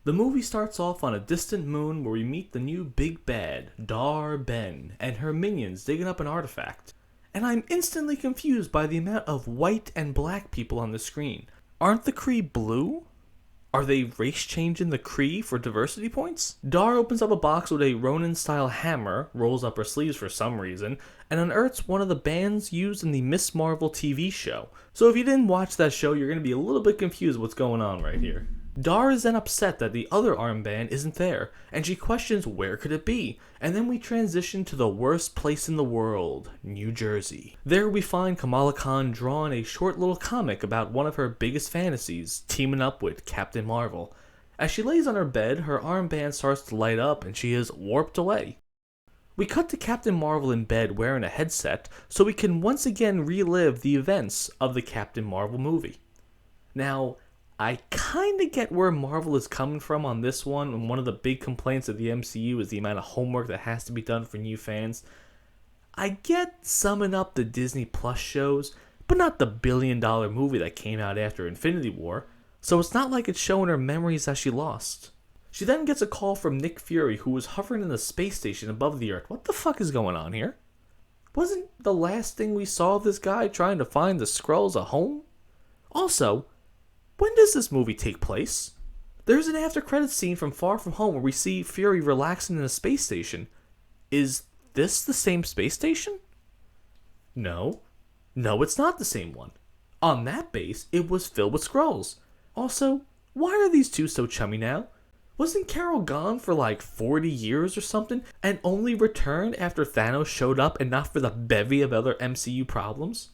The movie starts off on a distant moon where we meet the new big bad, Dar Ben, and her minions digging up an artifact. And I'm instantly confused by the amount of white and black people on the screen. Aren't the Kree blue? Are they race changing the Kree for diversity points? Dar opens up a box with a Ronin-style hammer, rolls up her sleeves for some reason, and unearths one of the bands used in the Miss Marvel TV show. So if you didn't watch that show, you're going to be a little bit confused what's going on right here. Dar is then upset that the other armband isn't there, and she questions where could it be, and then we transition to the worst place in the world, New Jersey. There we find Kamala Khan drawing a short little comic about one of her biggest fantasies, teaming up with Captain Marvel. As she lays on her bed, her armband starts to light up and she is warped away. We cut to Captain Marvel in bed wearing a headset so we can once again relive the events of the Captain Marvel movie. Now, I kinda get where Marvel is coming from on this one, and one of the big complaints of the MCU is the amount of homework that has to be done for new fans. I get summing up the Disney Plus shows, but not the billion-dollar movie that came out after Infinity War, so it's not like it's showing her memories that she lost. She then gets a call from Nick Fury, who was hovering in the space station above the Earth. What the fuck is going on here? Wasn't the last thing we saw of this guy trying to find the Skrulls a home? Also, when does this movie take place? There's an after-credits scene from Far From Home where we see Fury relaxing in a space station. Is this the same space station? No. No, it's not the same one. On that base, it was filled with Skrulls. Also, why are these two so chummy now? Wasn't Carol gone for like 40 years or something, and only returned after Thanos showed up and not for the bevy of other MCU problems?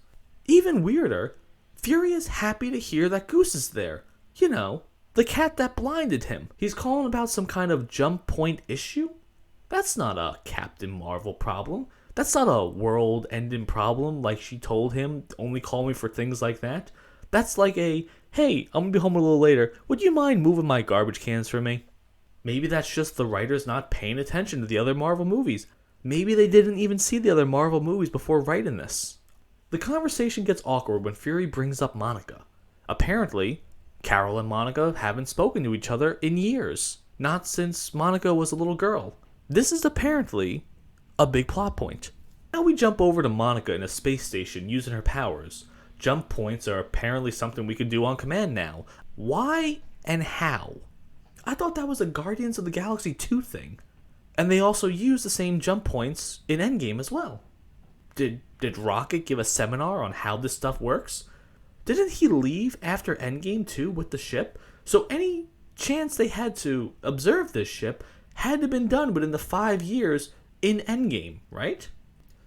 Even weirder, Fury is happy to hear that Goose is there. You know, the cat that blinded him. He's calling about some kind of jump point issue? That's not a Captain Marvel problem. That's not a world-ending problem like she told him, only call me for things like that. That's like a, hey, I'm gonna be home a little later, would you mind moving my garbage cans for me? Maybe that's just the writers not paying attention to the other Marvel movies. Maybe they didn't even see the other Marvel movies before writing this. The conversation gets awkward when Fury brings up Monica. Apparently, Carol and Monica haven't spoken to each other in years. Not since Monica was a little girl. This is apparently a big plot point. Now we jump over to Monica in a space station using her powers. Jump points are apparently something we can do on command now. Why and how? I thought that was a Guardians of the Galaxy 2 thing. And they also use the same jump points in Endgame as well. Did Rocket give a seminar on how this stuff works? Didn't he leave after Endgame too with the ship? So any chance they had to observe this ship had to have been done within the 5 years in Endgame, right?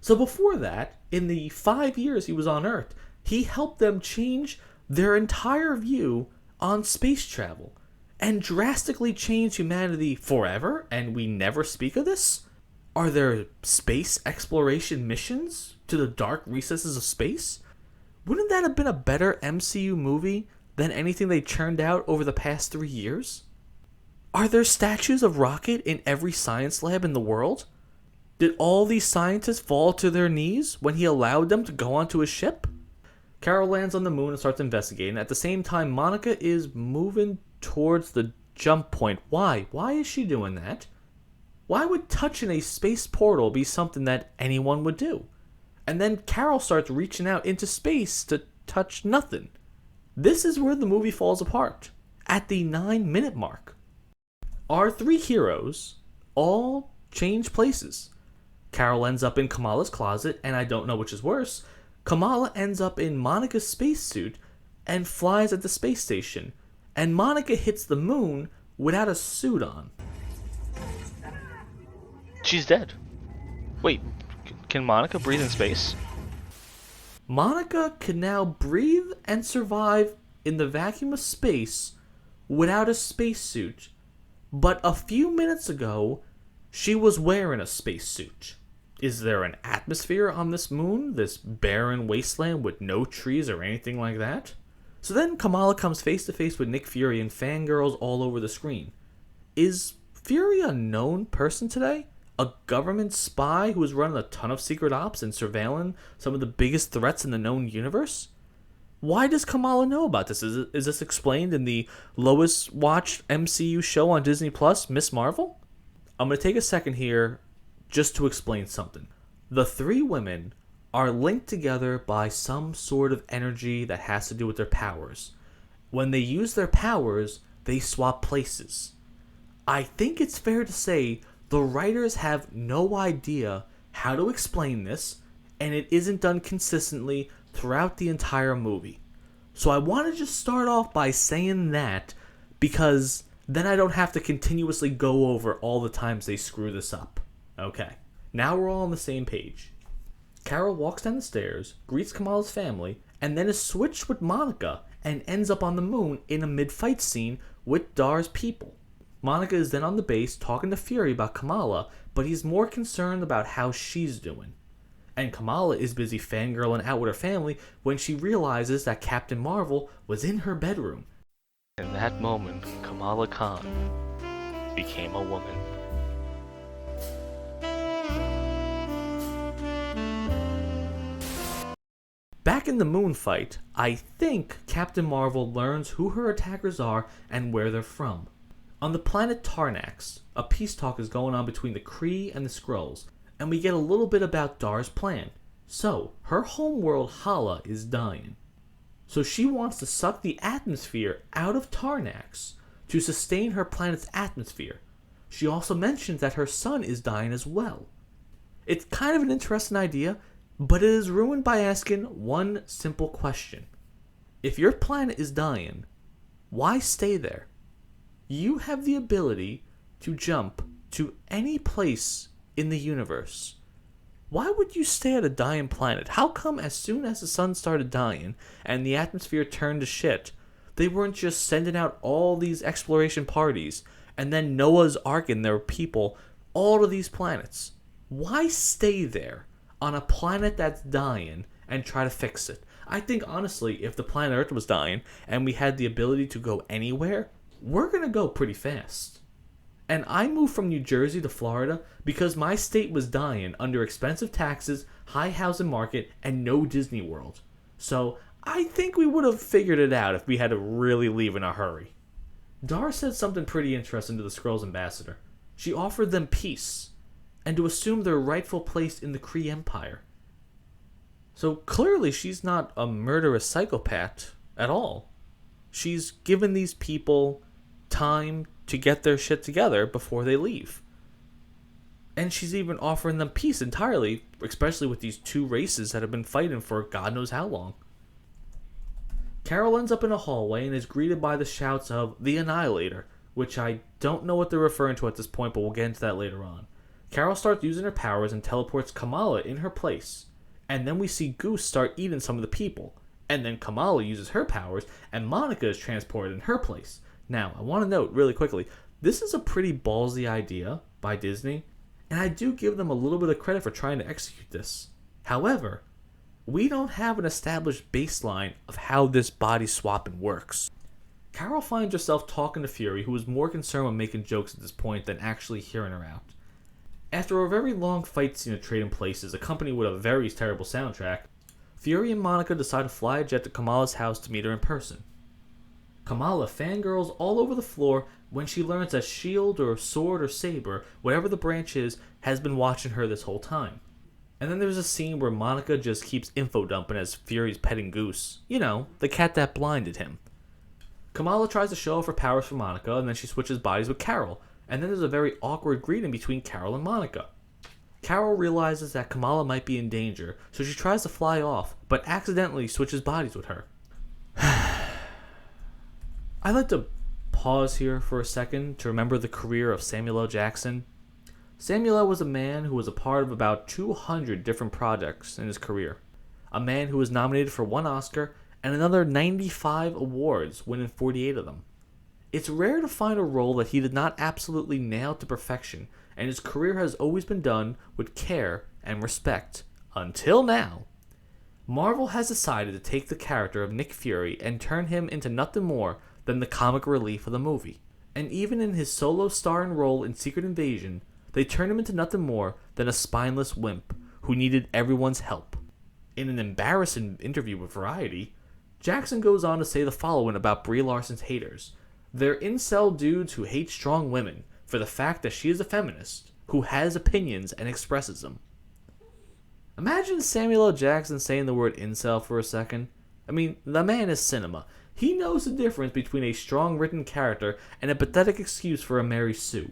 So before that, in the 5 years he was on Earth, he helped them change their entire view on space travel and drastically change humanity forever, and we never speak of this? Are there space exploration missions to the dark recesses of space? Wouldn't that have been a better MCU movie than anything they churned out over the past 3 years? Are there statues of Rocket in every science lab in the world? Did all these scientists fall to their knees when he allowed them to go onto his ship? Carol lands on the moon and starts investigating. At the same time, Monica is moving towards the jump point. Why? Why is she doing that? Why would touching a space portal be something that anyone would do? And then Carol starts reaching out into space to touch nothing. This is where the movie falls apart. At the 9-minute mark. Our three heroes all change places. Carol ends up in Kamala's closet, and I don't know which is worse. Kamala ends up in Monica's spacesuit and flies at the space station. And Monica hits the moon without a suit on. She's dead. Wait, can Monica breathe in space? Monica can now breathe and survive in the vacuum of space without a spacesuit. But a few minutes ago, she was wearing a spacesuit. Is there an atmosphere on this moon, this barren wasteland with no trees or anything like that? So then Kamala comes face to face with Nick Fury and fangirls all over the screen. Is Fury a known person today? A government spy who is running a ton of secret ops and surveilling some of the biggest threats in the known universe? Why does Kamala know about this? Is this explained in the lowest watched MCU show on Disney Plus, Miss Marvel? I'm going to take a second here just to explain something. The three women are linked together by some sort of energy that has to do with their powers. When they use their powers, they swap places. I think it's fair to say the writers have no idea how to explain this, and it isn't done consistently throughout the entire movie. So I want to just start off by saying that, because then I don't have to continuously go over all the times they screw this up. Okay, now we're all on the same page. Carol walks down the stairs, greets Kamala's family, and then is switched with Monica and ends up on the moon in a mid-fight scene with Dar's people. Monica is then on the base talking to Fury about Kamala, but he's more concerned about how she's doing. And Kamala is busy fangirling out with her family when she realizes that Captain Marvel was in her bedroom. In that moment, Kamala Khan became a woman. Back in the moon fight, I think Captain Marvel learns who her attackers are and where they're from. On the planet Tarnax, a peace talk is going on between the Kree and the Skrulls, and we get a little bit about Dar's plan. So, her homeworld Hala is dying. So she wants to suck the atmosphere out of Tarnax to sustain her planet's atmosphere. She also mentions that her son is dying as well. It's kind of an interesting idea, but it is ruined by asking one simple question. If your planet is dying, why stay there? You have the ability to jump to any place in the universe. Why would you stay at a dying planet? How come as soon as the sun started dying and the atmosphere turned to shit, they weren't just sending out all these exploration parties and then Noah's Ark and their people all to these planets? Why stay there on a planet that's dying and try to fix it? I think honestly, if the planet Earth was dying and we had the ability to go anywhere, we're going to go pretty fast. And I moved from New Jersey to Florida because my state was dying under expensive taxes, high housing market, and no Disney World. So I think we would have figured it out if we had to really leave in a hurry. Dar said something pretty interesting to the Skrulls ambassador. She offered them peace and to assume their rightful place in the Kree Empire. So clearly she's not a murderous psychopath at all. She's given these people time to get their shit together before they leave. And she's even offering them peace entirely, especially with these two races that have been fighting for God knows how long. Carol ends up in a hallway and is greeted by the shouts of the Annihilator, which I don't know what they're referring to at this point, but we'll get into that later on. Carol starts using her powers and teleports Kamala in her place. And then we see Goose start eating some of the people. And then Kamala uses her powers and Monica is transported in her place. Now, I want to note really quickly, this is a pretty ballsy idea by Disney, and I do give them a little bit of credit for trying to execute this. However, we don't have an established baseline of how this body swapping works. Carol finds herself talking to Fury, who is more concerned with making jokes at this point than actually hearing her out. After a very long fight scene of trading places, accompanied with a very terrible soundtrack, Fury and Monica decide to fly a jet to Kamala's house to meet her in person. Kamala fangirls all over the floor when she learns that Shield or Sword or Saber, whatever the branch is, has been watching her this whole time. And then there's a scene where Monica just keeps info dumping as Fury's petting Goose. You know, the cat that blinded him. Kamala tries to show off her powers for Monica, and then she switches bodies with Carol. And then there's a very awkward greeting between Carol and Monica. Carol realizes that Kamala might be in danger, so she tries to fly off, but accidentally switches bodies with her. I'd like to pause here for a second to remember the career of Samuel L. Jackson. Samuel L. was a man who was a part of about 200 different projects in his career. A man who was nominated for 1 Oscar and another 95 awards, winning 48 of them. It's rare to find a role that he did not absolutely nail to perfection, and his career has always been done with care and respect. Until now. Marvel has decided to take the character of Nick Fury and turn him into nothing more than the comic relief of the movie. And even in his solo starring role in Secret Invasion, they turned him into nothing more than a spineless wimp who needed everyone's help. In an embarrassing interview with Variety, Jackson goes on to say the following about Brie Larson's haters. They're incel dudes who hate strong women for the fact that she is a feminist, who has opinions and expresses them. Imagine Samuel L. Jackson saying the word incel for a second. I mean, the man is cinema. He knows the difference between a strong written character and a pathetic excuse for a Mary Sue.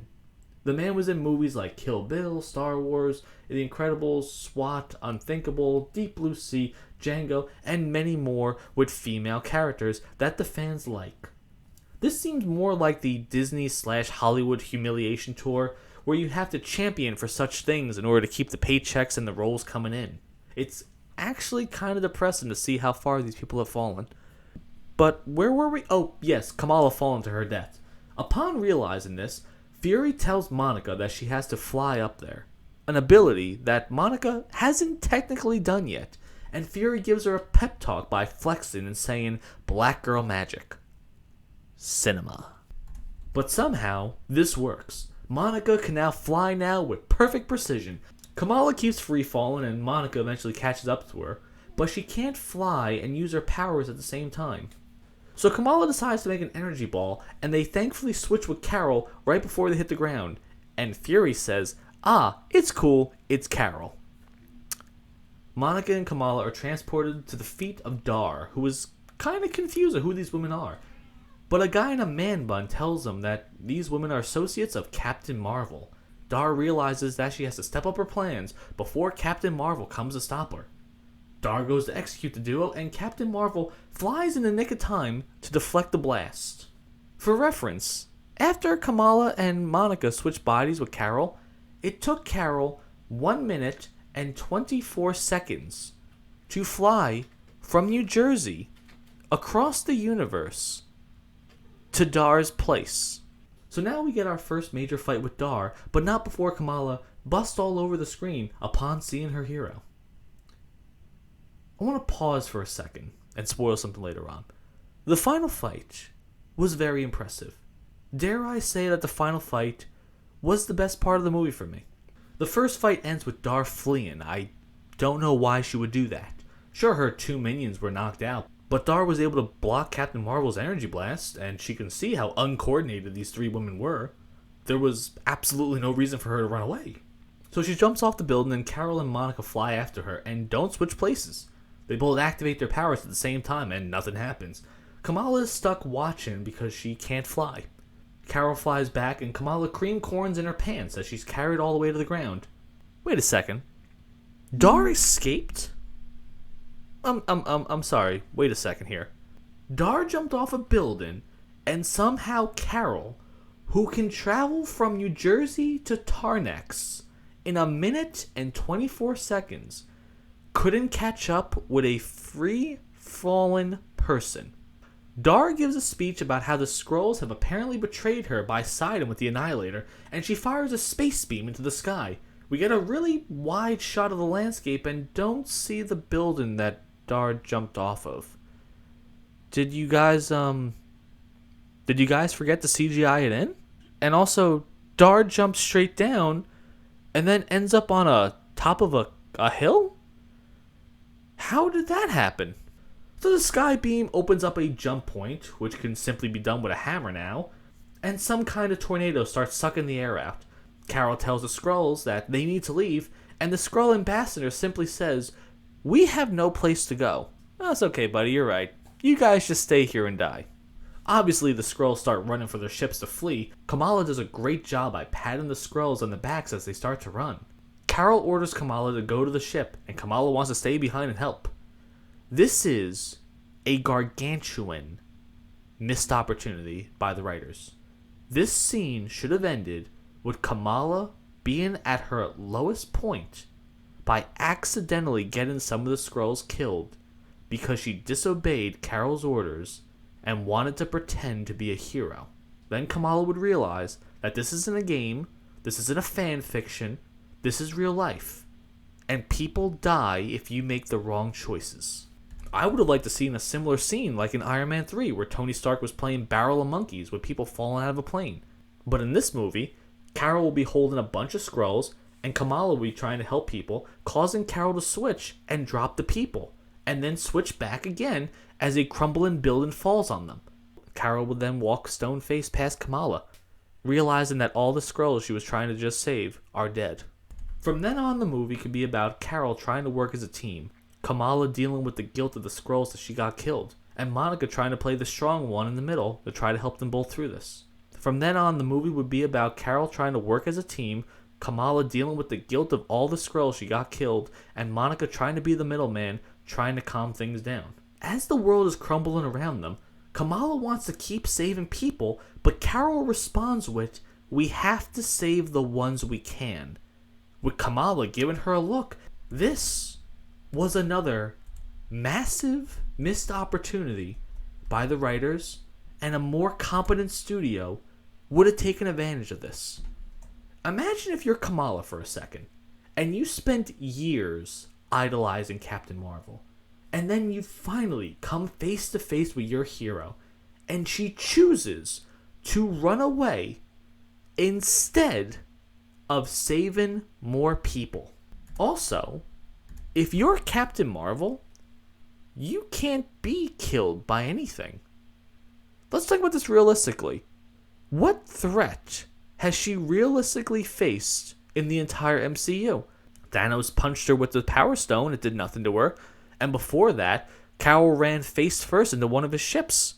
The man was in movies like Kill Bill, Star Wars, The Incredibles, SWAT, Unthinkable, Deep Blue Sea, Django, and many more with female characters that the fans like. This seems more like the Disney/Hollywood humiliation tour where you have to champion for such things in order to keep the paychecks and the roles coming in. It's actually kind of depressing to see how far these people have fallen. But where were we? Oh, yes, Kamala fallen to her death. Upon realizing this, Fury tells Monica that she has to fly up there, an ability that Monica hasn't technically done yet, and Fury gives her a pep talk by flexing and saying, "Black girl magic." Cinema. But somehow, this works. Monica can now fly now with perfect precision. Kamala keeps free falling and Monica eventually catches up to her, but she can't fly and use her powers at the same time. So Kamala decides to make an energy ball, and they thankfully switch with Carol right before they hit the ground. And Fury says, it's cool, it's Carol. Monica and Kamala are transported to the feet of Dar, who is kind of confused at who these women are. But a guy in a man bun tells them that these women are associates of Captain Marvel. Dar realizes that she has to step up her plans before Captain Marvel comes to stop her. Dar goes to execute the duo, and Captain Marvel flies in the nick of time to deflect the blast. For reference, after Kamala and Monica switched bodies with Carol, it took Carol 1 minute and 24 seconds to fly from New Jersey across the universe to Dar's place. So now we get our first major fight with Dar, but not before Kamala busts all over the screen upon seeing her hero. I want to pause for a second and spoil something later on. The final fight was very impressive. Dare I say that the final fight was the best part of the movie for me. The first fight ends with Dar fleeing. I don't know why she would do that. Sure, her 2 minions were knocked out, but Dar was able to block Captain Marvel's energy blast, and she can see how uncoordinated these 3 women were. There was absolutely no reason for her to run away. So she jumps off the building, and Carol and Monica fly after her and don't switch places. They both activate their powers at the same time, and nothing happens. Kamala is stuck watching because she can't fly. Carol flies back, and Kamala cream corns in her pants as she's carried all the way to the ground. Wait a second. Dar escaped? I'm sorry. Wait a second here. Dar jumped off a building, and somehow Carol, who can travel from New Jersey to Tarnex in 1 minute and 24 seconds, couldn't catch up with a free-fallen person. Dar gives a speech about how the Skrulls have apparently betrayed her by siding with the Annihilator, and she fires a space beam into the sky. We get a really wide shot of the landscape and don't see the building that Dar jumped off of. Did you guys forget to CGI it in? And also, Dar jumps straight down and then ends up on a top of a hill? How did that happen? So the sky beam opens up a jump point, which can simply be done with a hammer now, and some kind of tornado starts sucking the air out. Carol tells the Skrulls that they need to leave, and the Skrull ambassador simply says, "We have no place to go." That's okay, buddy, you're right. You guys just stay here and die. Obviously, the Skrulls start running for their ships to flee. Kamala does a great job by patting the Skrulls on the backs as they start to run. Carol orders Kamala to go to the ship, and Kamala wants to stay behind and help. This is a gargantuan missed opportunity by the writers. This scene should have ended with Kamala being at her lowest point by accidentally getting some of the Skrulls killed because she disobeyed Carol's orders and wanted to pretend to be a hero. Then Kamala would realize that this isn't a game, this isn't a fan fiction, this is real life. And people die if you make the wrong choices. I would have liked to see a similar scene like in Iron Man 3 where Tony Stark was playing Barrel of Monkeys with people falling out of a plane. But in this movie, Carol will be holding a bunch of Skrulls and Kamala will be trying to help people, causing Carol to switch and drop the people. and then switch back again as a crumbling building falls on them. Carol would then walk stone-faced past Kamala, realizing that all the Skrulls she was trying to just save are dead. From then on, the movie could be about Carol trying to work as a team, Kamala dealing with the guilt of the Skrulls that she got killed, and Monica trying to play the strong one in the middle to try to help them both through this. From then on, the movie would be about Carol trying to work as a team, Kamala dealing with the guilt of all the Skrulls she got killed, and Monica trying to be the middleman, trying to calm things down. As the world is crumbling around them, Kamala wants to keep saving people, but Carol responds with, "We have to save the ones we can." With Kamala giving her a look, this was another massive missed opportunity by the writers, and a more competent studio would have taken advantage of this. Imagine if you're Kamala for a second, and you spent years idolizing Captain Marvel, and then you finally come face to face with your hero, and she chooses to run away instead of saving more people. Also, if you're Captain Marvel, you can't be killed by anything. Let's talk about this realistically. What threat has she realistically faced in the entire MCU? Thanos punched her with the Power Stone, it did nothing to her. And before that, Carol ran face first into one of his ships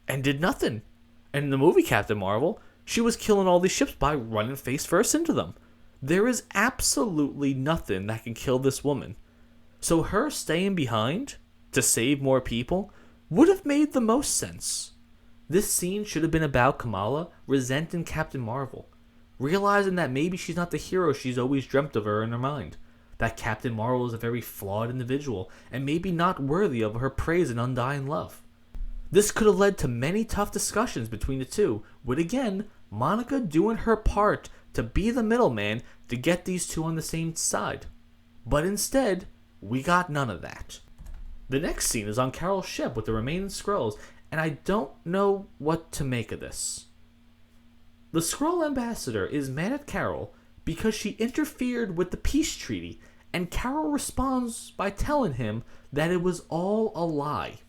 and did nothing. And in the movie Captain Marvel, she was killing all these ships by running face first into them. There is absolutely nothing that can kill this woman. So her staying behind to save more people would have made the most sense. This scene should have been about Kamala resenting Captain Marvel, realizing that maybe she's not the hero she's always dreamt of her in her mind, that Captain Marvel is a very flawed individual and maybe not worthy of her praise and undying love. This could have led to many tough discussions between the two, with again, Monica doing her part to be the middleman to get these two on the same side. But instead, we got none of that. The next scene is on Carol's ship with the remaining Skrulls, and I don't know what to make of this. The Skrull ambassador is mad at Carol because she interfered with the peace treaty, and Carol responds by telling him that it was all a lie.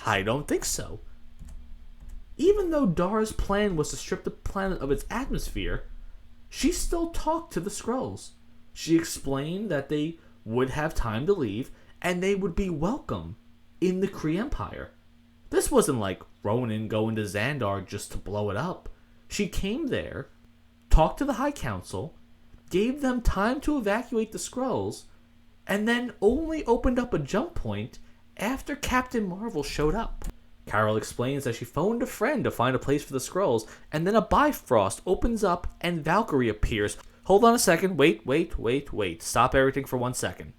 I don't think so. Even though Dar's plan was to strip the planet of its atmosphere, she still talked to the Skrulls. She explained that they would have time to leave, and they would be welcome in the Kree Empire. This wasn't like Ronan going to Xandar just to blow it up. She came there, talked to the High Council, gave them time to evacuate the Skrulls, and then only opened up a jump point after Captain Marvel showed up. Carol explains that she phoned a friend to find a place for the Skrulls, and then a Bifrost opens up and Valkyrie appears. Hold on a second. Wait. Stop everything for 1 second.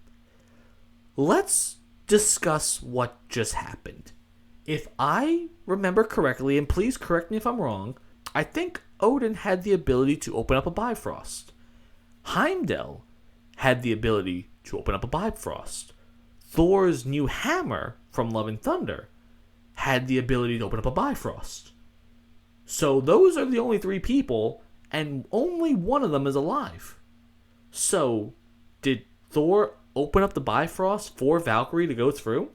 Let's discuss what just happened. If I remember correctly, and please correct me if I'm wrong, I think Odin had the ability to open up a Bifrost. Heimdall had the ability to open up a Bifrost. Thor's new hammer from Love and Thunder had the ability to open up a Bifrost. So those are the only three people, and only one of them is alive. So, did Thor open up the Bifrost for Valkyrie to go through?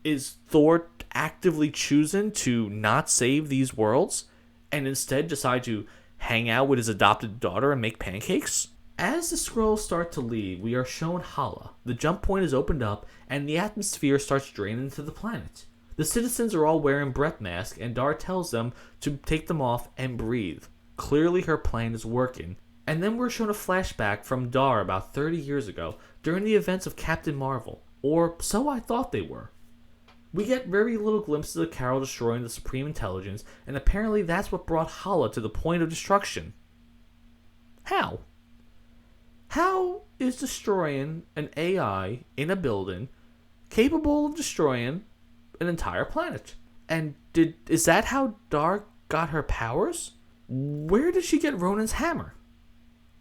Is Thor actively choosing to not save these worlds and instead decide to hang out with his adopted daughter and make pancakes? As the Skrulls start to leave, we are shown Hala. The jump point is opened up and the atmosphere starts draining into the planet. The citizens are all wearing breath masks and Dar tells them to take them off and breathe. Clearly her plan is working. And then we're shown a flashback from Dar about 30 years ago during the events of Captain Marvel, or so I thought they were. We get very little glimpses of Carol destroying the Supreme Intelligence, and apparently that's what brought Hala to the point of destruction. How? How is destroying an AI in a building capable of destroying an entire planet? And is that how Dar got her powers? Where did she get Ronan's hammer?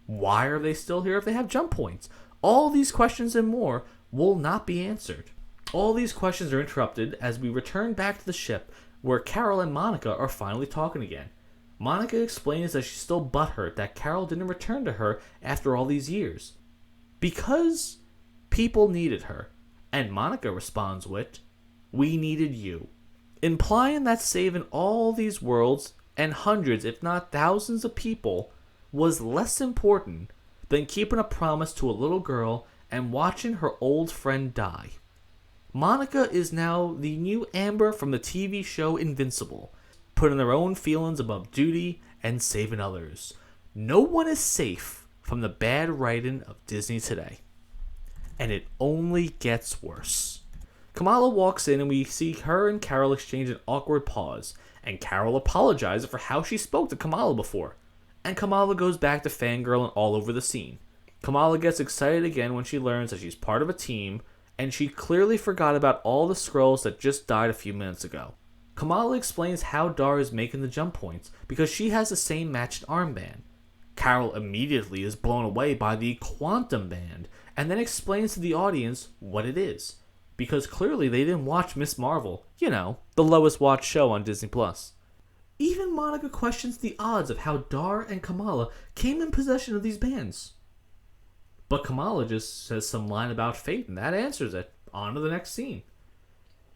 Why are they still here if they have jump points? All these questions and more will not be answered. All these questions are interrupted as we return back to the ship where Carol and Monica are finally talking again. Monica explains that she's still butthurt that Carol didn't return to her after all these years. Because people needed her, And Monica responds with, "We needed you," implying that saving all these worlds and hundreds, if not thousands of people was less important than keeping a promise to a little girl and watching her old friend die. Monica is now the new Amber from the TV show Invincible, putting their own feelings above duty and saving others. No one is safe from the bad writing of Disney today. And it only gets worse. Kamala walks in and we see her and Carol exchange an awkward pause, and Carol apologizes for how she spoke to Kamala before. And Kamala goes back to fangirling all over the scene. Kamala gets excited again when she learns that she's part of a team, and she clearly forgot about all the Skrulls that just died a few minutes ago. Kamala explains how Dar is making the jump points because she has the same matched armband. Carol immediately is blown away by the quantum band and then explains to the audience what it is, because clearly they didn't watch Miss Marvel, the lowest watched show on Disney+. Even Monica questions the odds of how Dar and Kamala came in possession of these bands. But Kamala just says some line about fate and that answers it. On to the next scene.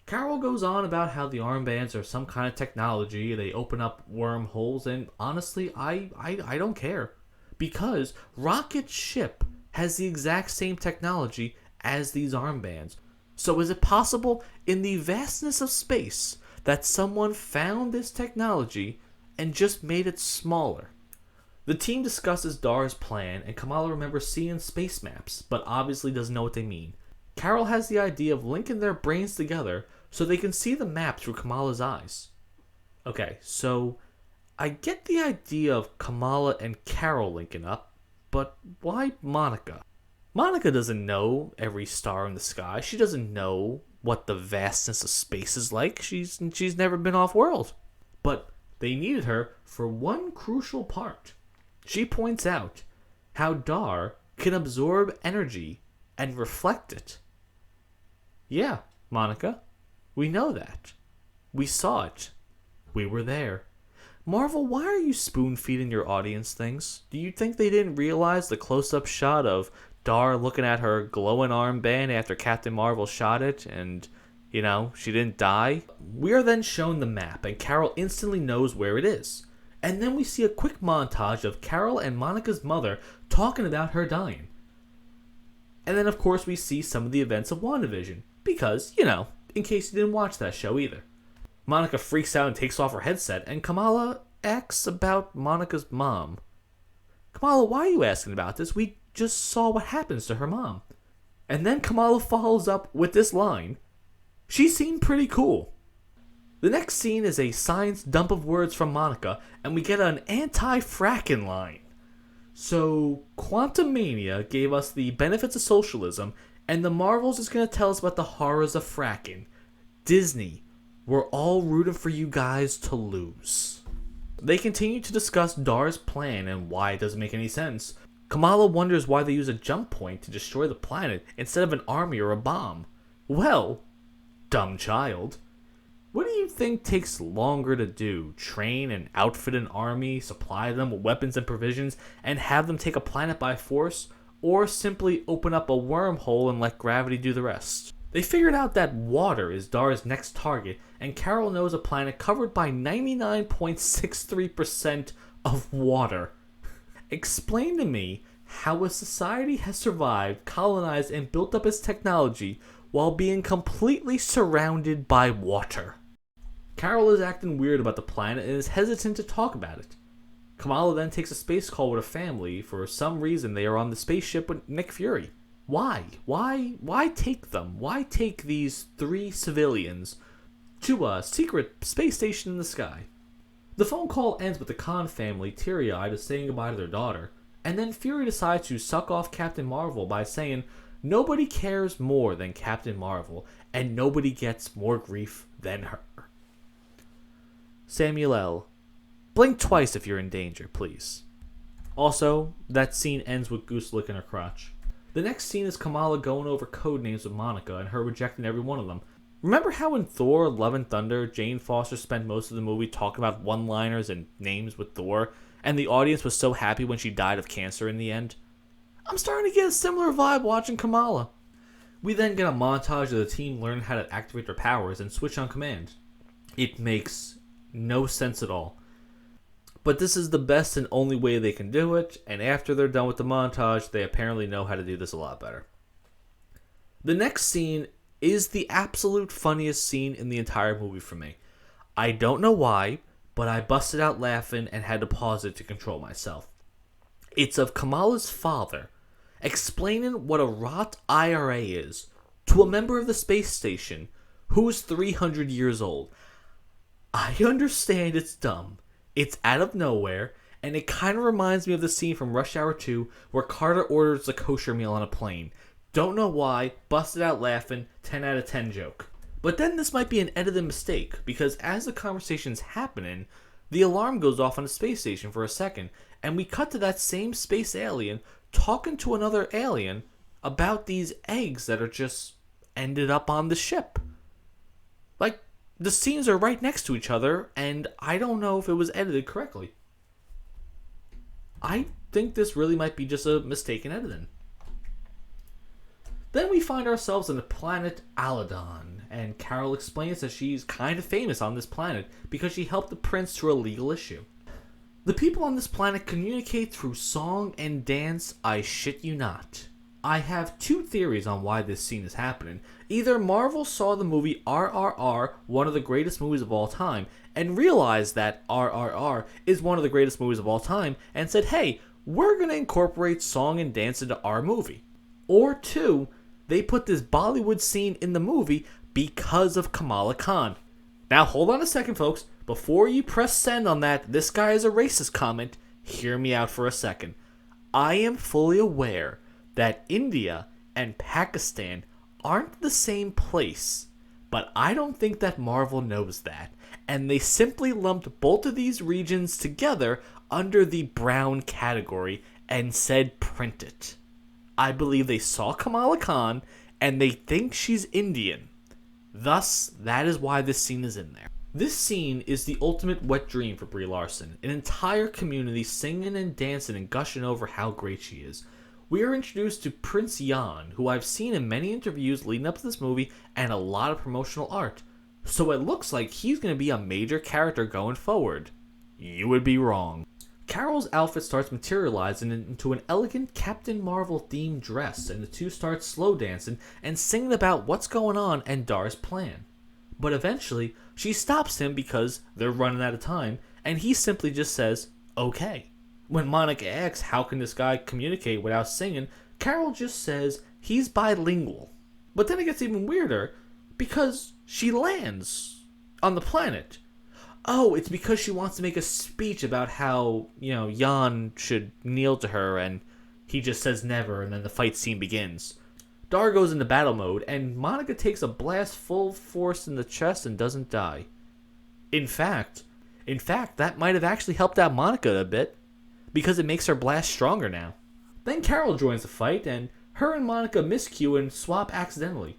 Carol goes on about how the armbands are some kind of technology, they open up wormholes, and honestly, I don't care. Because Rocket's ship has the exact same technology as these armbands. So is it possible, in the vastness of space, that someone found this technology and just made it smaller? The team discusses Dar's plan, and Kamala remembers seeing space maps, but obviously doesn't know what they mean. Carol has the idea of linking their brains together so they can see the map through Kamala's eyes. Okay, so I get the idea of Kamala and Carol linking up, but why Monica? Monica doesn't know every star in the sky. She doesn't know what the vastness of space is like. She's never been off-world. But they needed her for one crucial part. She points out how Dar can absorb energy and reflect it. Yeah, Monica, we know that. We saw it. We were there. Marvel, why are you spoon-feeding your audience things? Do you think they didn't realize the close-up shot of Dar looking at her glowing armband after Captain Marvel shot it and, she didn't die? We are then shown the map, and Carol instantly knows where it is. And then we see a quick montage of Carol and Monica's mother talking about her dying. And then, of course, we see some of the events of WandaVision. Because, in case you didn't watch that show either. Monica freaks out and takes off her headset, and Kamala asks about Monica's mom. Kamala, why are you asking about this? We just saw what happens to her mom. And then Kamala follows up with this line. She seemed pretty cool. The next scene is a science dump of words from Monica, and we get an anti-fracking line. So, Quantumania gave us the benefits of socialism, and the Marvels is going to tell us about the horrors of fracking. Disney, we're all rooting for you guys to lose. They continue to discuss Dar's plan and why it doesn't make any sense. Kamala wonders why they use a jump point to destroy the planet instead of an army or a bomb. Well, dumb child. What do you think takes longer to do? Train and outfit an army, supply them with weapons and provisions, and have them take a planet by force? Or simply open up a wormhole and let gravity do the rest? They figured out that water is Dar's next target, and Carol knows a planet covered by 99.63% of water. Explain to me how a society has survived, colonized, and built up its technology while being completely surrounded by water. Carol is acting weird about the planet and is hesitant to talk about it. Kamala then takes a space call with her family. For some reason, they are on the spaceship with Nick Fury. Why? Why take them? Why take these 3 civilians to a secret space station in the sky? The phone call ends with the Khan family teary-eyed as saying goodbye to their daughter, and then Fury decides to suck off Captain Marvel by saying nobody cares more than Captain Marvel, and nobody gets more grief than her. Samuel L., blink twice if you're in danger, please. Also, that scene ends with Goose licking her crotch. The next scene is Kamala going over code names with Monica and her rejecting every one of them. Remember how in Thor Love and Thunder, Jane Foster spent most of the movie talking about one-liners and names with Thor, and the audience was so happy when she died of cancer in the end? I'm starting to get a similar vibe watching Kamala. We then get a montage of the team learning how to activate their powers and switch on command. It makes no sense at all. But this is the best and only way they can do it, and after they're done with the montage, they apparently know how to do this a lot better. The next scene is the absolute funniest scene in the entire movie for me. I don't know why, but I busted out laughing and had to pause it to control myself. It's of Kamala's father explaining what a rot IRA is to a member of the space station who's 300 years old. I understand it's dumb. It's out of nowhere, and it kind of reminds me of the scene from Rush Hour 2 where Carter orders a kosher meal on a plane. Don't know why, busted out laughing, 10 out of 10 joke. But then this might be an edited mistake, because as the conversation's happening, the alarm goes off on the space station for a second, and we cut to that same space alien talking to another alien about these eggs that are just ended up on the ship. Like, the scenes are right next to each other, and I don't know if it was edited correctly. I think this really might be just a mistake in editing. Then we find ourselves on the planet Aladon, and Carol explains that she's kind of famous on this planet because she helped the prince through a legal issue. The people on this planet communicate through song and dance, I shit you not. I have two theories on why this scene is happening. Either Marvel saw the movie RRR, one of the greatest movies of all time, and realized that RRR is one of the greatest movies of all time, and said, hey, we're going to incorporate song and dance into our movie. Or two, they put this Bollywood scene in the movie because of Kamala Khan. Now hold on a second, folks. Before you press send on that, this guy is a racist comment, hear me out for a second. I am fully aware that India and Pakistan aren't the same place, but I don't think that Marvel knows that, and they simply lumped both of these regions together under the brown category and said print it. I believe they saw Kamala Khan and they think she's Indian. Thus, that is why this scene is in there. This scene is the ultimate wet dream for Brie Larson. An entire community singing and dancing and gushing over how great she is. We are introduced to Prince Yan, who I've seen in many interviews leading up to this movie and a lot of promotional art. So it looks like he's going to be a major character going forward. You would be wrong. Carol's outfit starts materializing into an elegant Captain Marvel themed dress, and the two start slow dancing and singing about what's going on and Dar's plan. But eventually, she stops him because they're running out of time, and he simply just says, okay. When Monica asks how can this guy communicate without singing, Carol just says he's bilingual. But then it gets even weirder because she lands on the planet. Oh, it's because she wants to make a speech about how, Jan should kneel to her, and he just says never, and then the fight scene begins. Dar goes into battle mode, and Monica takes a blast full force in the chest and doesn't die. In fact, that might have actually helped out Monica a bit, because it makes her blast stronger now. Then Carol joins the fight, and her and Monica miscue and swap accidentally.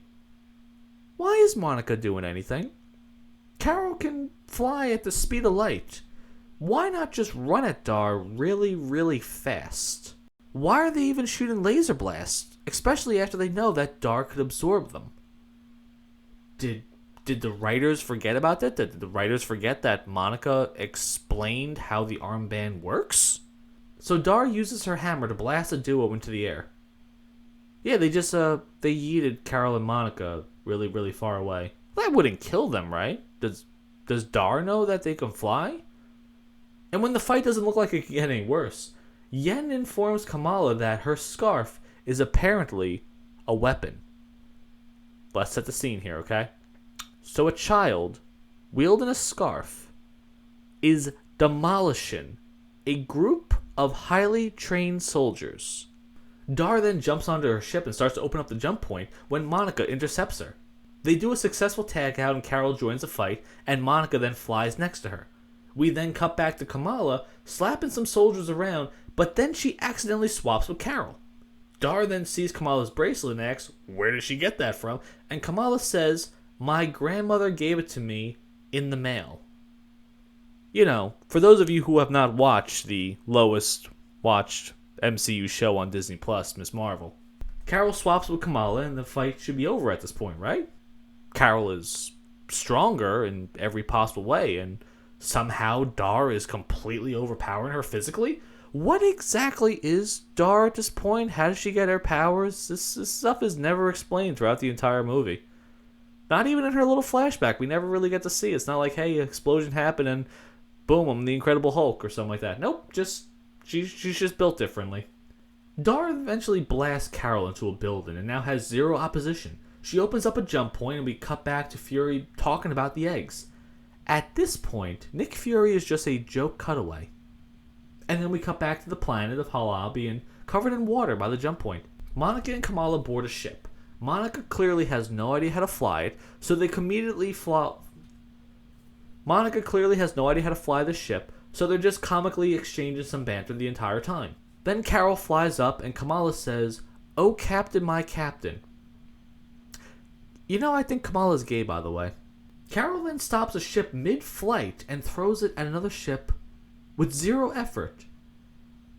Why is Monica doing anything? Carol can fly at the speed of light. Why not just run at Dar really, really fast? Why are they even shooting laser blasts, especially after they know that Dar could absorb them? Did the writers forget about that? Did the writers forget that Monica explained how the armband works? So Dar uses her hammer to blast a duo into the air. Yeah, they yeeted Carol and Monica really, really far away. That wouldn't kill them, right? Does Dar know that they can fly? And when the fight doesn't look like it can get any worse, Yen informs Kamala that her scarf is apparently a weapon. Let's set the scene here, okay? So a child, wielding a scarf, is demolishing a group of highly trained soldiers. Dar then jumps onto her ship and starts to open up the jump point when Monica intercepts her. They do a successful tag out and Carol joins the fight, and Monica then flies next to her. We then cut back to Kamala, slapping some soldiers around, but then she accidentally swaps with Carol. Dar then sees Kamala's bracelet and asks, where did she get that from? And Kamala says, my grandmother gave it to me in the mail. For those of you who have not watched the lowest watched MCU show on Disney Plus, Ms. Marvel, Carol swaps with Kamala and the fight should be over at this point, right? Carol is stronger in every possible way, and somehow Dar is completely overpowering her physically. What exactly is Dar at this point? How does she get her powers? This stuff is never explained throughout the entire movie. Not even in her little flashback. We never really get to see. It's not like, hey, an explosion happened and boom, I'm the Incredible Hulk or something like that. Nope, she's just built differently. Dar eventually blasts Carol into a building and now has zero opposition. She opens up a jump point and we cut back to Fury talking about the eggs. At this point, Nick Fury is just a joke cutaway. And then we cut back to the planet of Halal being covered in water by the jump point. Monica and Kamala board a ship. Monica clearly has no idea how to fly it, so they immediately fly. Monica clearly has no idea how to fly the ship, so they're just comically exchanging some banter the entire time. Then Carol flies up and Kamala says, "Oh, Captain, my Captain." You know, I think Kamala's gay, by the way. Carol then stops a ship mid-flight and throws it at another ship with zero effort.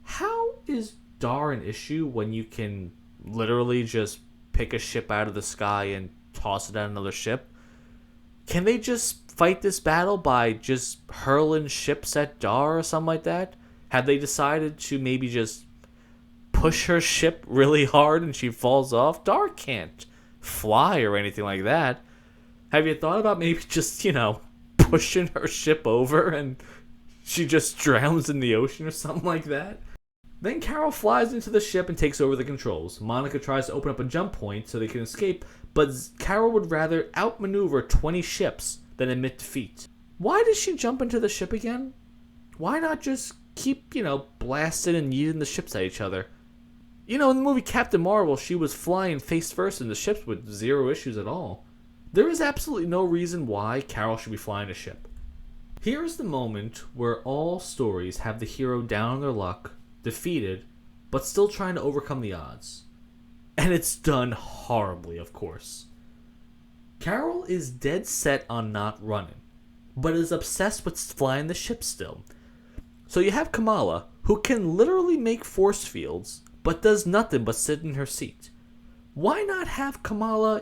How is Dar an issue when you can literally just pick a ship out of the sky and toss it at another ship? Can they just fight this battle by just hurling ships at Dar or something like that? Have they decided to maybe just push her ship really hard and she falls off? Dar can't fly or anything like that. Have you thought about maybe just, pushing her ship over and she just drowns in the ocean or something like that? Then Carol flies into the ship and takes over the controls. Monica tries to open up a jump point so they can escape, but Carol would rather outmaneuver 20 ships than admit defeat. Why did she jump into the ship again? Why not just keep, blasting and yeeting the ships at each other? In the movie Captain Marvel, she was flying face first in the ships with zero issues at all. There is absolutely no reason why Carol should be flying a ship. Here is the moment where all stories have the hero down on their luck, defeated, but still trying to overcome the odds. And it's done horribly, of course. Carol is dead set on not running, but is obsessed with flying the ship still. So you have Kamala, who can literally make force fields, but does nothing but sit in her seat. Why not have Kamala,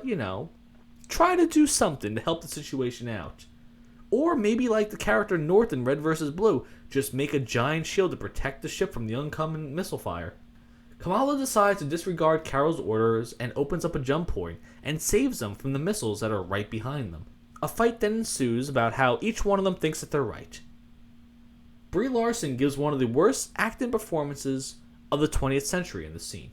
try to do something to help the situation out? Or maybe like the character North in Red vs. Blue, just make a giant shield to protect the ship from the oncoming missile fire. Kamala decides to disregard Carol's orders and opens up a jump point and saves them from the missiles that are right behind them. A fight then ensues about how each one of them thinks that they're right. Brie Larson gives one of the worst acting performances of the 20th century in the scene.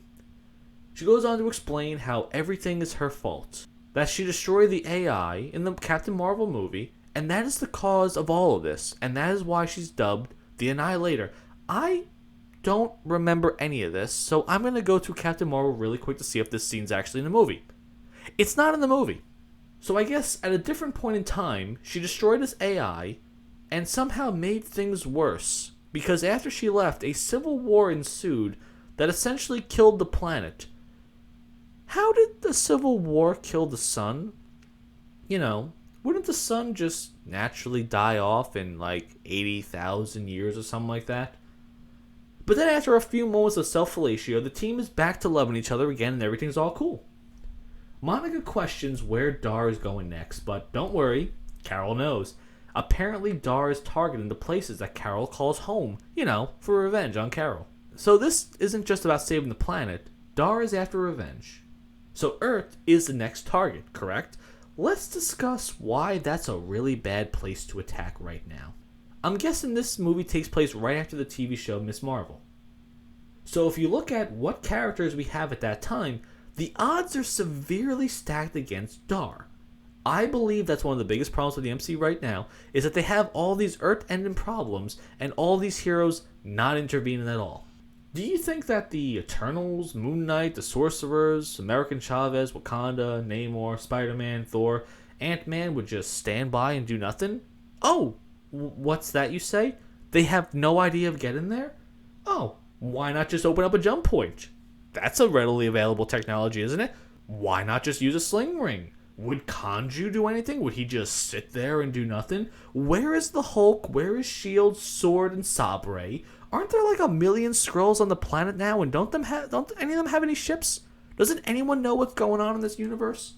She goes on to explain how everything is her fault, that she destroyed the AI in the Captain Marvel movie, and that is the cause of all of this, and that is why she's dubbed the Annihilator. I don't remember any of this, so I'm going to go through Captain Marvel really quick to see if this scene's actually in the movie. It's not in the movie. So I guess at a different point in time, she destroyed this AI and somehow made things worse, because after she left, a civil war ensued that essentially killed the planet. How did the civil war kill the sun? Wouldn't the sun just naturally die off in like 80,000 years or something like that? But then after a few moments of self-fellatio, the team is back to loving each other again and everything's all cool. Monica questions where Dar is going next, but don't worry, Carol knows. Apparently Dar is targeting the places that Carol calls home, for revenge on Carol. So this isn't just about saving the planet, Dar is after revenge. So Earth is the next target, correct? Let's discuss why that's a really bad place to attack right now. I'm guessing this movie takes place right after the TV show Ms. Marvel. So if you look at what characters we have at that time, the odds are severely stacked against Dar. I believe that's one of the biggest problems with the MCU right now, is that they have all these Earth-ending problems and all these heroes not intervening at all. Do you think that the Eternals, Moon Knight, the Sorcerers, American Chavez, Wakanda, Namor, Spider-Man, Thor, Ant-Man would just stand by and do nothing? Oh, what's that you say? They have no idea of getting there? Oh, why not just open up a jump point? That's a readily available technology, isn't it? Why not just use a sling ring? Would Kanju do anything? Would he just sit there and do nothing? Where is the Hulk? Where is S.H.I.E.L.D., Sword, and Sabre? Aren't there like a million Skrulls on the planet now, and don't any of them have any ships? Doesn't anyone know what's going on in this universe?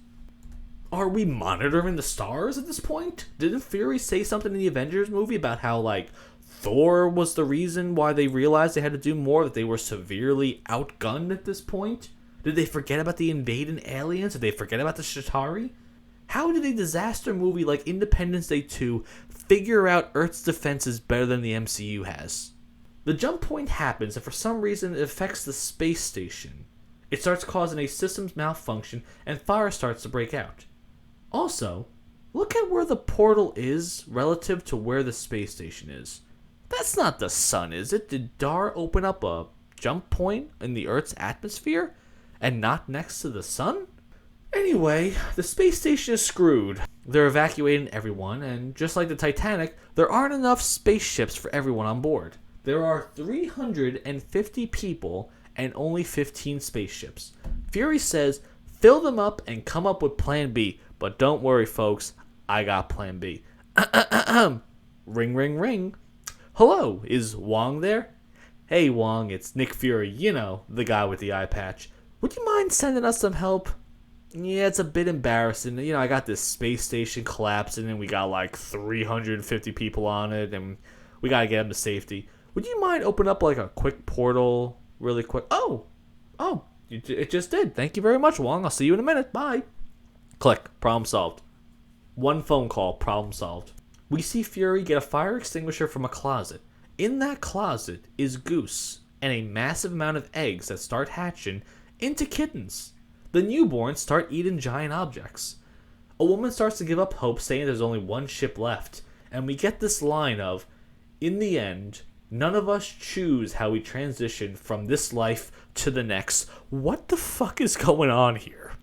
Are we monitoring the stars at this point? Didn't Fury say something in the Avengers movie about how, like, Thor was the reason why they realized they had to do more, that they were severely outgunned at this point? Did they forget about the invading aliens? Did they forget about the Chitauri? How did a disaster movie like Independence Day 2 figure out Earth's defenses better than the MCU has? The jump point happens, and for some reason it affects the space station. It starts causing a systems malfunction, and fire starts to break out. Also, look at where the portal is relative to where the space station is. That's not the sun, is it? Did Dar open up a jump point in the Earth's atmosphere and not next to the sun? Anyway, the space station is screwed. They're evacuating everyone, and just like the Titanic, there aren't enough spaceships for everyone on board. There are 350 people and only 15 spaceships. Fury says, fill them up and come up with Plan B. But don't worry, folks, I got Plan B. Ring, ring, ring. Hello, is Wong there? Hey, Wong, it's Nick Fury, the guy with the eye patch. Would you mind sending us some help? Yeah, it's a bit embarrassing. I got this space station collapsing, and we got like 350 people on it, and we gotta get them to safety. Would you mind opening up like a quick portal really quick? Oh, it just did. Thank you very much, Wong. I'll see you in a minute. Bye. Click. Problem solved. One phone call. Problem solved. We see Fury get a fire extinguisher from a closet. In that closet is Goose and a massive amount of eggs that start hatching into kittens. The newborns start eating giant objects. A woman starts to give up hope, saying there's only one ship left. And we get this line of, in the end, none of us choose how we transition from this life to the next. What the fuck is going on here?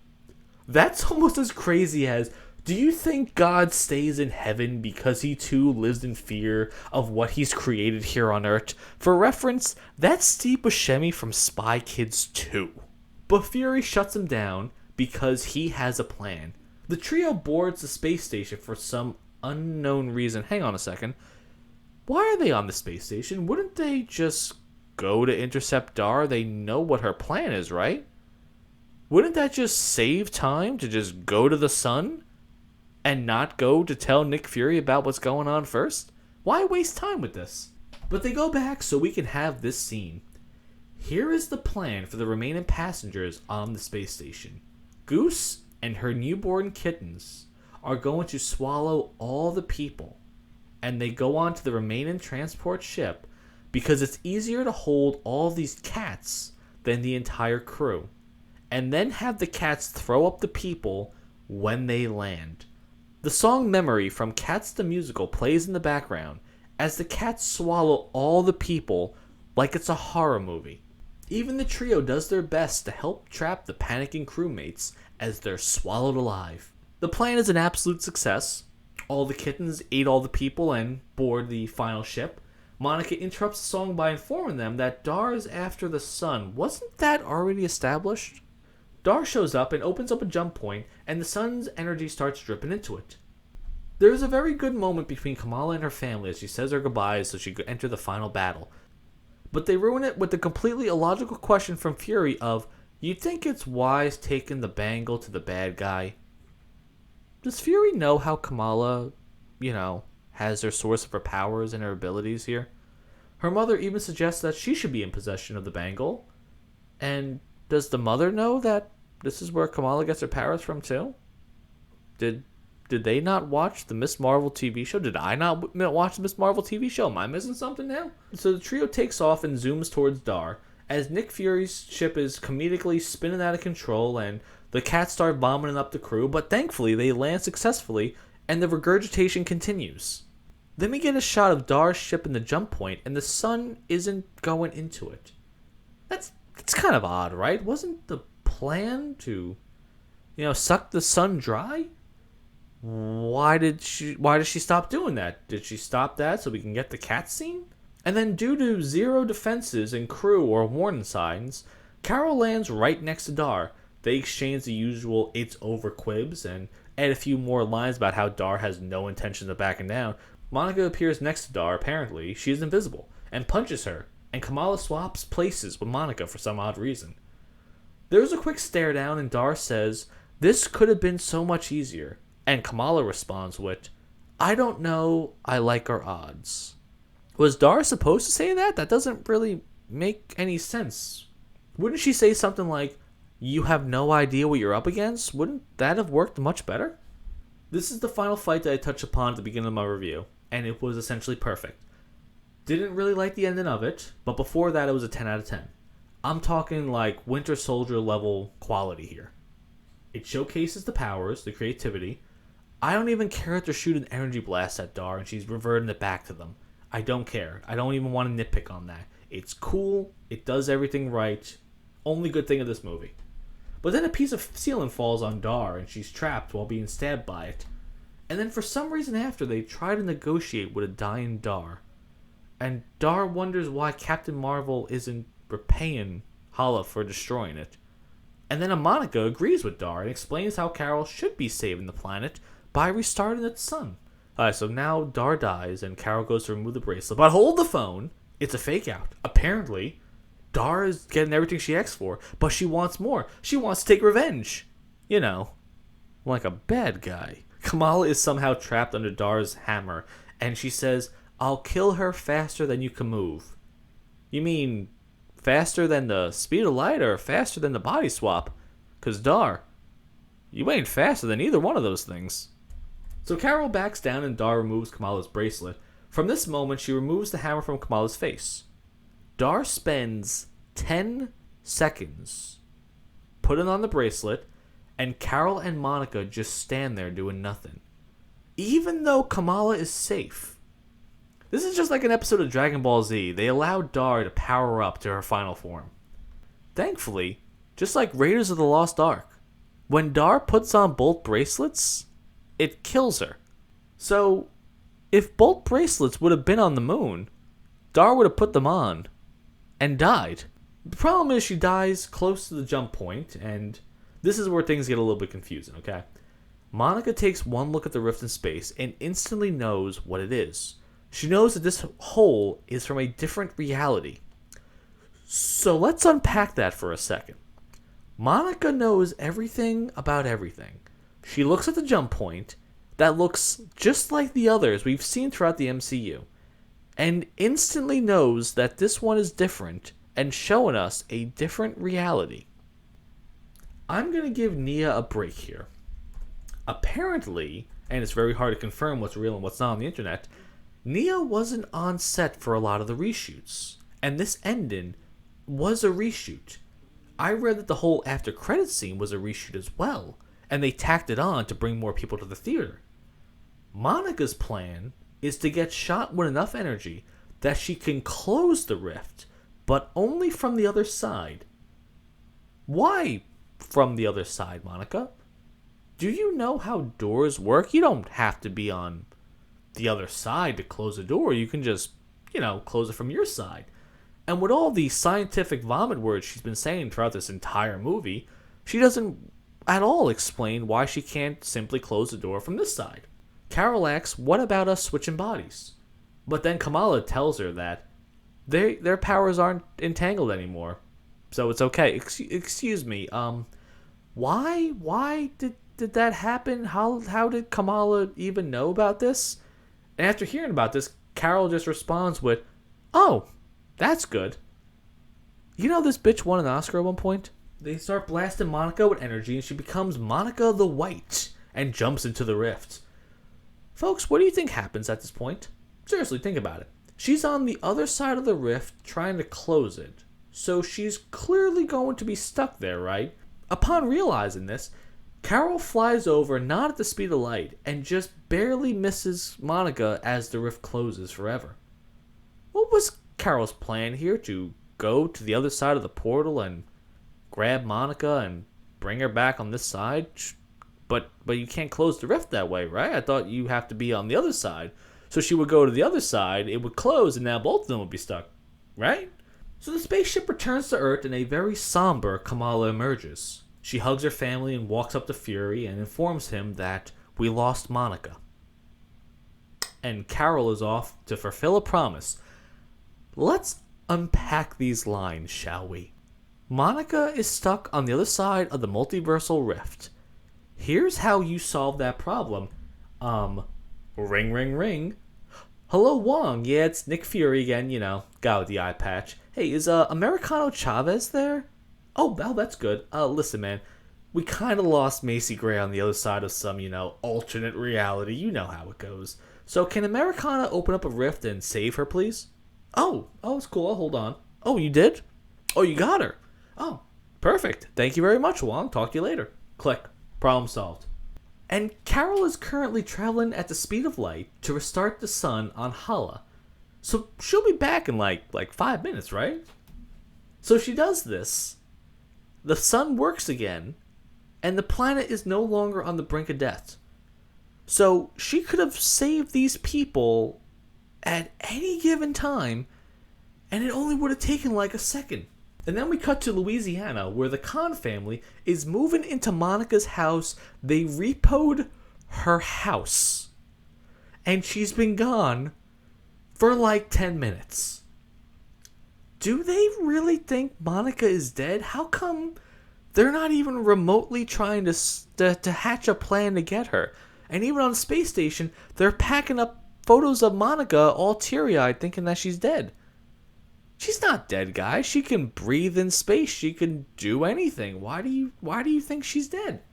That's almost as crazy as, do you think God stays in heaven because he too lives in fear of what he's created here on Earth? For reference, that's Steve Buscemi from Spy Kids 2. But Fury shuts him down because he has a plan. The trio boards the space station for some unknown reason. Hang on a second. Why are they on the space station? Wouldn't they just go to intercept Dar? They know what her plan is, right? Wouldn't that just save time to just go to the sun and not go to tell Nick Fury about what's going on first? Why waste time with this? But they go back so we can have this scene. Here is the plan for the remaining passengers on the space station. Goose and her newborn kittens are going to swallow all the people, and they go on to the remaining transport ship because it's easier to hold all these cats than the entire crew, and then have the cats throw up the people when they land. The song Memory from Cats the Musical plays in the background as the cats swallow all the people like it's a horror movie. Even the trio does their best to help trap the panicking crewmates as they're swallowed alive. The plan is an absolute success. All the kittens ate all the people and board the final ship. Monica interrupts the song by informing them that Dar is after the sun. Wasn't that already established? Dar shows up and opens up a jump point, and the sun's energy starts dripping into it. There is a very good moment between Kamala and her family as she says her goodbyes so she could enter the final battle. But they ruin it with the completely illogical question from Fury of, you think it's wise taking the bangle to the bad guy? Does Fury know how Kamala, has her source of her powers and her abilities here? Her mother even suggests that she should be in possession of the bangle. And does the mother know that this is where Kamala gets her powers from too? Did they not watch the Miss Marvel TV show? Did I not watch the Miss Marvel TV show? Am I missing something now? So the trio takes off and zooms towards Dar as Nick Fury's ship is comedically spinning out of control and the cats start vomiting up the crew, but thankfully they land successfully and the regurgitation continues. Then we get a shot of Dar's ship in the jump point and the sun isn't going into it. That's kind of odd, right? Wasn't the plan to, suck the sun dry? Why did she stop doing that? Did she stop that so we can get the cat scene? And then due to zero defenses and crew or warning signs, Carol lands right next to Dar. They exchange the usual "it's over" quibs and add a few more lines about how Dar has no intention of backing down. Monica appears next to Dar, apparently she is invisible, and punches her, and Kamala swaps places with Monica for some odd reason. There's a quick stare down, and Dar says, "This could have been so much easier." And Kamala responds with, "I don't know, I like our odds." Was Dar supposed to say that? That doesn't really make any sense. Wouldn't she say something like, "You have no idea what you're up against"? Wouldn't that have worked much better? This is the final fight that I touched upon at the beginning of my review, and it was essentially perfect. Didn't really like the ending of it, but before that it was a 10 out of 10. I'm talking like Winter Soldier level quality here. It showcases the powers, the creativity. I don't even care if they're shooting energy blasts at Dar and she's reverting it back to them. I don't care. I don't even want to nitpick on that. It's cool. It does everything right. Only good thing of this movie. But then a piece of ceiling falls on Dar and she's trapped while being stabbed by it. And then for some reason after, they try to negotiate with a dying Dar. And Dar wonders why Captain Marvel isn't repaying Hala for destroying it. And then Monica agrees with Dar and explains how Carol should be saving the planet by restarting its sun. Alright, so now Dar dies and Carol goes to remove the bracelet. But hold the phone! It's a fake out. Apparently, Dar is getting everything she asked for, but she wants more. She wants to take revenge. You know, like a bad guy. Kamala is somehow trapped under Dar's hammer, and she says, "I'll kill her faster than you can move." You mean faster than the speed of light or faster than the body swap? Because Dar, you ain't faster than either one of those things. So Carol backs down and Dar removes Kamala's bracelet. From this moment, she removes the hammer from Kamala's face. Dar spends 10 seconds putting on the bracelet, and Carol and Monica just stand there doing nothing. Even though Kamala is safe. This is just like an episode of Dragon Ball Z. They allowed Dar to power up to her final form. Thankfully, just like Raiders of the Lost Ark, when Dar puts on both bracelets, it kills her. So, if both bracelets would have been on the moon, Dar would have put them on and died. The problem is she dies close to the jump point, and this is where things get a little bit confusing, okay? Monica takes one look at the rift in space and instantly knows what it is. She knows that this hole is from a different reality. So let's unpack that for a second. Monica knows everything about everything. She looks at the jump point that looks just like the others we've seen throughout the MCU, and instantly knows that this one is different and showing us a different reality. I'm going to give Nia a break here. Apparently, and it's very hard to confirm what's real and what's not on the internet, Nia wasn't on set for a lot of the reshoots, and this ending was a reshoot. I read that the whole after credits scene was a reshoot as well, and they tacked it on to bring more people to the theater. Monica's plan is to get shot with enough energy that she can close the rift, but only from the other side. Why from the other side, Monica? Do you know how doors work? You don't have to be on the other side to close a door. You can just, close it from your side. And with all the scientific vomit words she's been saying throughout this entire movie, she doesn't at all explain why she can't simply close the door from this side. Carol asks, "What about us switching bodies?" But then Kamala tells her that their powers aren't entangled anymore, so it's okay. Excuse me, why did that happen? How did Kamala even know about this? And after hearing about this, Carol just responds with, "Oh, that's good. You know this bitch won an Oscar at one point?" They start blasting Monica with energy, and she becomes Monica the White and jumps into the rift. Folks, what do you think happens at this point? Seriously, think about it. She's on the other side of the rift trying to close it, so she's clearly going to be stuck there, right? Upon realizing this, Carol flies over, not at the speed of light, and just barely misses Monica as the rift closes forever. What was Carol's plan here? To go to the other side of the portal and grab Monica and bring her back on this side? But you can't close the rift that way, right? I thought you have to be on the other side. So she would go to the other side, it would close, and now both of them would be stuck, right? So the spaceship returns to Earth, and a very somber Kamala emerges. She hugs her family and walks up to Fury and informs him that we lost Monica. And Carol is off to fulfill a promise. Let's unpack these lines, shall we? Monica is stuck on the other side of the multiversal rift. Here's how you solve that problem. Ring, ring, ring. Hello, Wong. Yeah, it's Nick Fury again, guy with the eye patch. Hey, is Americano Chavez there? Oh, that's good. Listen, man. We kind of lost Macy Gray on the other side of some, alternate reality. You know how it goes. So can Americana open up a rift and save her, please? Oh, it's cool. I'll hold on. Oh, you did? Oh, you got her. Oh, perfect. Thank you very much, Wong. Talk to you later. Click. Problem solved. And Carol is currently traveling at the speed of light to restart the sun on Hala. So she'll be back in like 5 minutes, right? So she does this. The sun works again, and the planet is no longer on the brink of death. So she could have saved these people at any given time, and it only would have taken like a second. And then we cut to Louisiana, where the Khan family is moving into Monica's house. They repoed her house. And she's been gone for like 10 minutes. Do they really think Monica is dead? How come they're not even remotely trying to hatch a plan to get her? And even on the space station, they're packing up photos of Monica all teary-eyed thinking that she's dead. She's not dead, guys. She can breathe in space. She can do anything. Why do you think she's dead?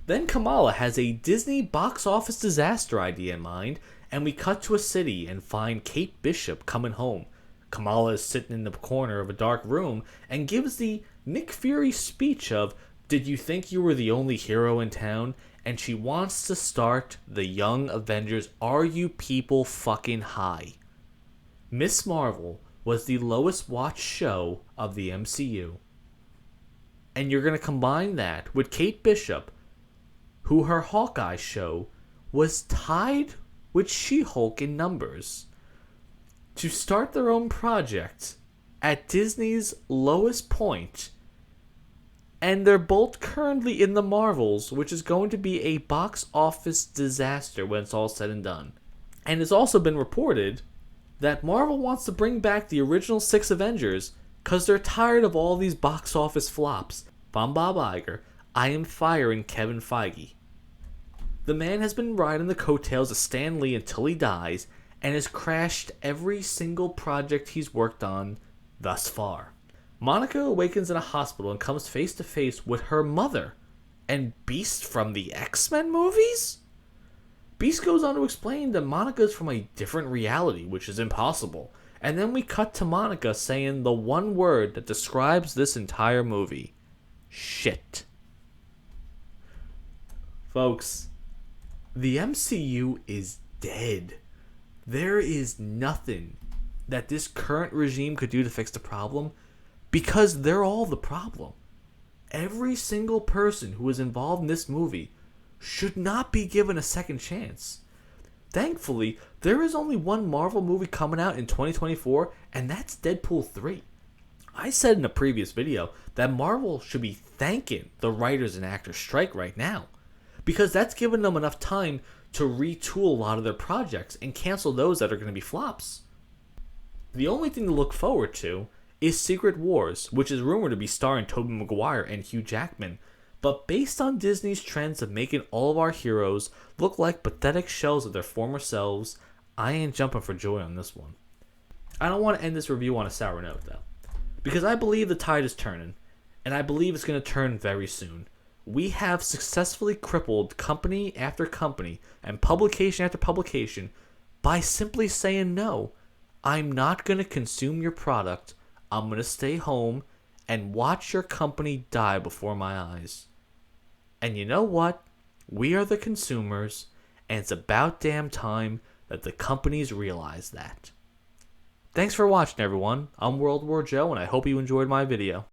Then Kamala has a Disney box office disaster idea in mind, and we cut to a city and find Kate Bishop coming home. Kamala is sitting in the corner of a dark room and gives the Nick Fury speech of, "Did you think you were the only hero in town?" And she wants to start the Young Avengers. Are you people fucking high? Miss Marvel was the lowest watched show of the MCU. And you're going to combine that with Kate Bishop, who her Hawkeye show was tied with She-Hulk in numbers, to start their own project at Disney's lowest point. And they're both currently in the Marvels, which is going to be a box office disaster when it's all said and done. And it's also been reported that Marvel wants to bring back the original 6 Avengers because they're tired of all these box office flops. If I'm Bob Iger, I am firing Kevin Feige. The man has been riding the coattails of Stan Lee until he dies and has crashed every single project he's worked on thus far. Monica awakens in a hospital and comes face to face with her mother and Beast from the X-Men movies? Beast goes on to explain that Monica is from a different reality, which is impossible. And then we cut to Monica saying the one word that describes this entire movie. Shit. Folks, the MCU is dead. There is nothing that this current regime could do to fix the problem because they're all the problem. Every single person who is involved in this movie should not be given a second chance. Thankfully, there is only one Marvel movie coming out in 2024, and that's Deadpool 3. I said in a previous video that Marvel should be thanking the writers and actors strike right now, because that's given them enough time to retool a lot of their projects and cancel those that are going to be flops. The only thing to look forward to is Secret Wars, which is rumored to be starring Tobey Maguire and Hugh Jackman. But based on Disney's trends of making all of our heroes look like pathetic shells of their former selves, I ain't jumping for joy on this one. I don't want to end this review on a sour note, though, because I believe the tide is turning, and I believe it's going to turn very soon. We have successfully crippled company after company and publication after publication by simply saying no. I'm not going to consume your product. I'm going to stay home and watch your company die before my eyes. And you know what? We are the consumers, and it's about damn time that the companies realize that. Thanks for watching, everyone. I'm World War Joe, and I hope you enjoyed my video.